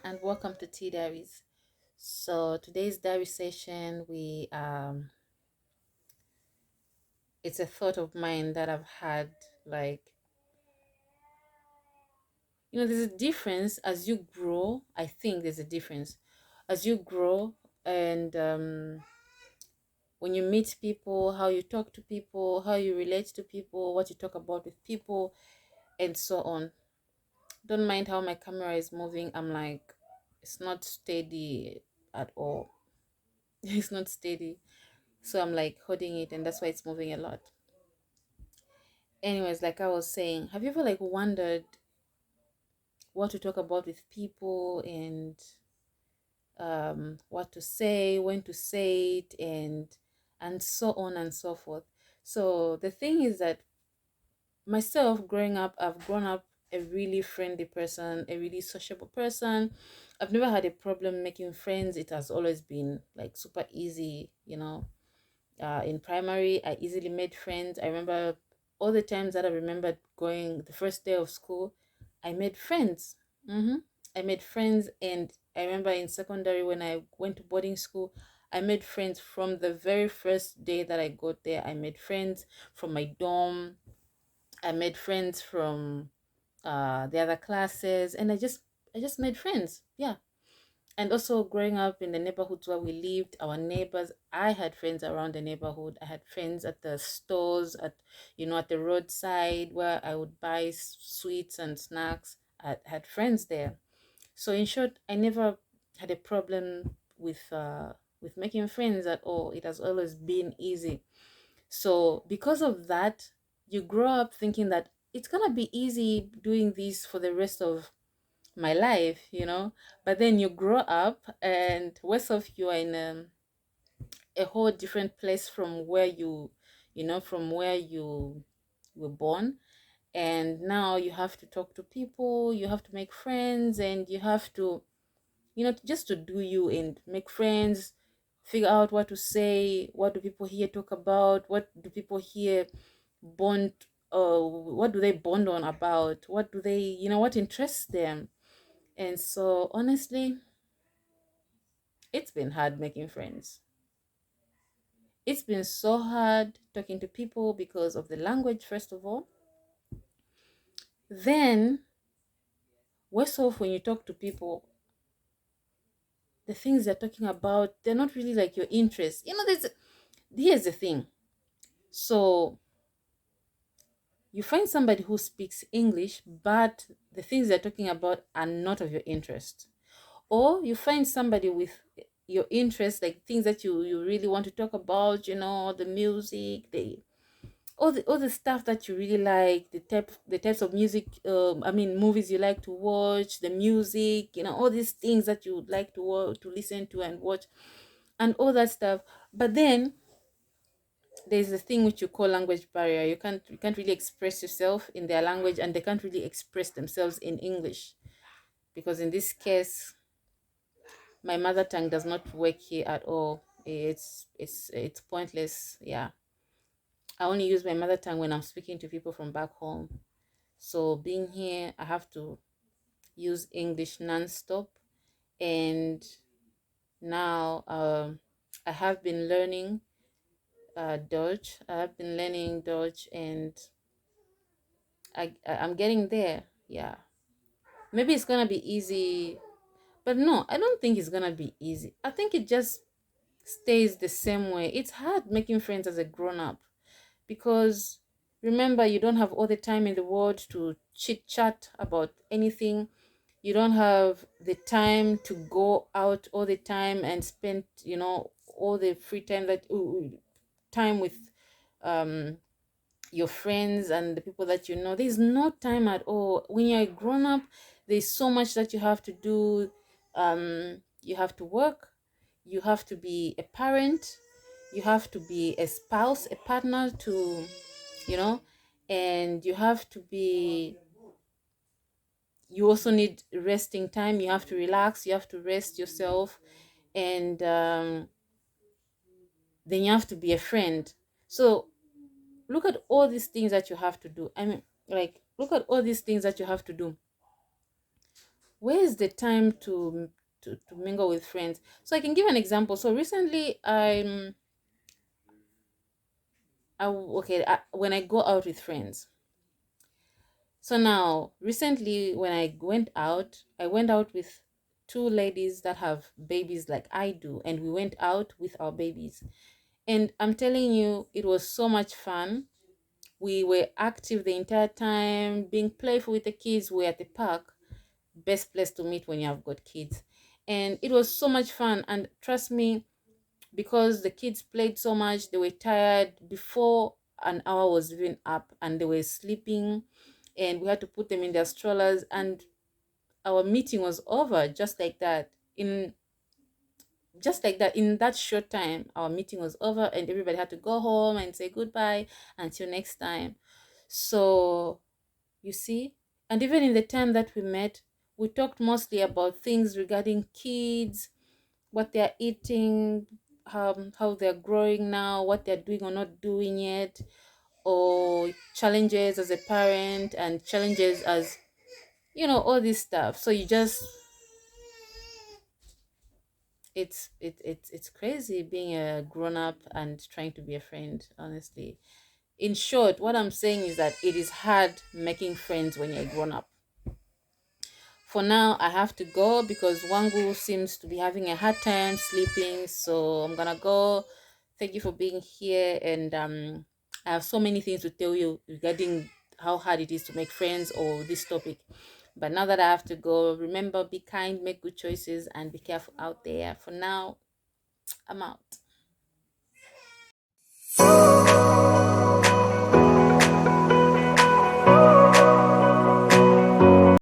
and welcome to Tea Diaries. So today's diary session, we it's a thought of mine that I've had. Like, there's a difference as you grow. I think there's a difference as you grow, and when you meet people, how you talk to people, how you relate to people, what you talk about with people, and so on. Don't mind how my camera is moving. I'm like, it's not steady at all. It's not steady. So I'm like holding it, and that's why it's moving a lot. Anyways, like I was saying, have you ever like wondered what to talk about with people, and what to say, when to say it, and so on and so forth? So the thing is that myself, growing up, I've grown up a really friendly person, a really sociable person. I've never had a problem making friends. It has always been like super easy, in primary. I easily made friends. I remember all the times that I remembered going the first day of school, I made friends. I made friends, and I remember in secondary when I went to boarding school, I made friends from the very first day that I got there. I made friends from my dorm. I made friends from the other classes, and I just made friends. Yeah. And also growing up in the neighborhoods where we lived, our neighbors, I had friends around the neighborhood. I had friends at the stores, at the roadside where I would buy sweets and snacks. I had friends there. So in short, I never had a problem with making friends at all. It has always been easy. So because of that, you grow up thinking that it's gonna be easy doing this for the rest of my life. But then you grow up, and worst of you are in a whole different place from where you were born. And now you have to talk to people, you have to make friends, and you have to, just to do you and make friends, figure out what to say, what do people here talk about, what do people here bond, what do they bond on about, what do they, what interests them. And so, honestly, it's been hard making friends. It's been so hard talking to people because of the language, first of all. Then, worse off, when you talk to people, the things they're talking about, they're not really like your interest. Here's the thing. So, you find somebody who speaks English, but the things they're talking about are not of your interest. Or you find somebody with your interest, like things that you really want to talk about, the music, all the stuff that you really like, the types of music, movies you like to watch, the music, all these things that you would like to listen to and watch, and all that stuff. But then there's a thing which you call language barrier. You can't really express yourself in their language, and they can't really express themselves in English, because in this case, my mother tongue does not work here at all. It's pointless. Yeah, I only use my mother tongue when I'm speaking to people from back home. So being here, I have to use English non-stop. And now, I have been learning Dutch. I have been learning Dutch, and I'm getting there. Yeah, maybe it's gonna be easy, but no, I don't think it's gonna be easy. I think it just stays the same way. It's hard making friends as a grown up, because remember, you don't have all the time in the world to chit chat about anything. You don't have the time to go out all the time and spend, all the free time time with um your friends and the people that you know. There's no time at all. When you're a grown up, there's so much that you have to do. You have to work, you have to be a parent, you have to be a spouse, a partner to, you know, and you also need resting time. You have to relax, you have to rest yourself, and then you have to be a friend. So look at all these things that you have to do. Look at all these things that you have to do. where is the time to mingle with friends? So I can give an example. So recently when I go out with friends. So now recently when I went out with two ladies that have babies like I do, and we went out with our babies. And I'm telling you, it was so much fun. We were active the entire time, being playful with the kids. We're at the park, best place to meet when you have got kids. And it was so much fun. And trust me, because the kids played so much, they were tired before an hour was even up, and they were sleeping, and we had to put them in their strollers, and our meeting was over just like that. In that short time, our meeting was over, and everybody had to go home and say goodbye until next time. So you see, and even in the time that we met, we talked mostly about things regarding kids, what they're eating, how they're growing now, what they're doing or not doing yet, or challenges as a parent and challenges as, all this stuff. So you just, it's crazy being a grown up and trying to be a friend, honestly. In short, what I'm saying is that it is hard making friends when you're grown up. For now, I have to go because Wangu seems to be having a hard time sleeping. So I'm gonna go. Thank you for being here, and I have so many things to tell you regarding how hard it is to make friends or this topic. But now that I have to go, remember, be kind, make good choices, and be careful out there. For now, I'm out.